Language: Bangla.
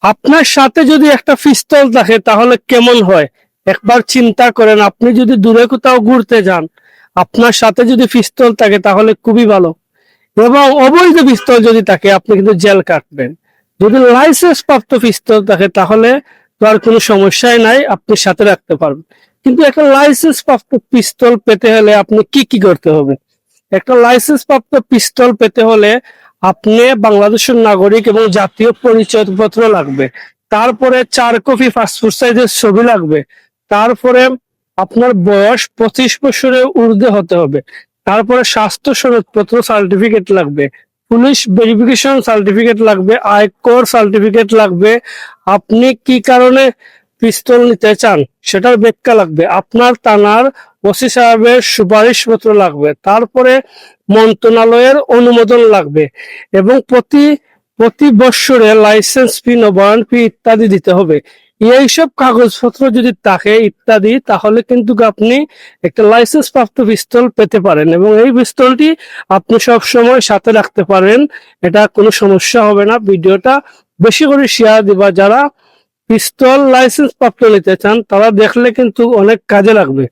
আপনার সাথে যদি একটা পিস্তল থাকে তাহলে কেমন হয়? একবার চিন্তা করেন, আপনি যদি দূরে কোথাও ঘুরতে যান, আপনার সাথে যদি পিস্তল থাকে তাহলে খুবই ভালো। এবং অবৈধ পিস্তল যদি থাকে আপনি কিন্তু জেল কাটবেন। যদি লাইসেন্স প্রাপ্ত পিস্তল থাকে তাহলে তো আর কোনো সমস্যাই নাই, আপনি সাথে রাখতে পারবেন। কিন্তু একটা লাইসেন্স প্রাপ্ত পিস্তল পেতে হলে আপনি কি কি করতে হবে? একটা লাইসেন্স প্রাপ্ত পিস্তল পেতে হলে আপনি বাংলাদেশের নাগরিক এবং জাতীয় পরিচয়পত্র লাগবে। তারপরে 4 কপি পাসপোর্ট সাইজের ছবি লাগবে। তারপরে আপনার বয়স 25 বছরের ঊর্ধ্বে হতে হবে। তারপরে স্বাস্থ্য সনদপত্র সার্টিফিকেট লাগবে, পুলিশ ভেরিফিকেশন সার্টিফিকেট লাগবে, আয়কর সার্টিফিকেট লাগবে। আপনি কি কারণে পিস্তল নিতে চান সেটার ব্যাখ্যা লাগবে, আপনার থানার ওসি সাহেবের সুপারিশপত্র লাগবে, তারপরে মন্ত্রণালয়ের অনুমোদন লাগবে এবং প্রতি প্রতি বৎসরে লাইসেন্স ফি, নবায়ন ফি ইত্যাদি দিতে হবে। এইসব কাগজপত্র যদি থাকে ইত্যাদি, তাহলে কিন্তু আপনি একটা লাইসেন্স প্রাপ্ত পিস্তল পেতে পারেন এবং এই পিস্তলটি আপনি সব সময় সাথে রাখতে পারেন। এটা কোনো সমস্যা হবে না। ভিডিওটা বেশি করে শেয়ার দিবা, যারা পিস্তল লাইসেন্স প্রাপ্ত নিতে চান তারা দেখলে কিন্তু অনেক কাজে লাগবে।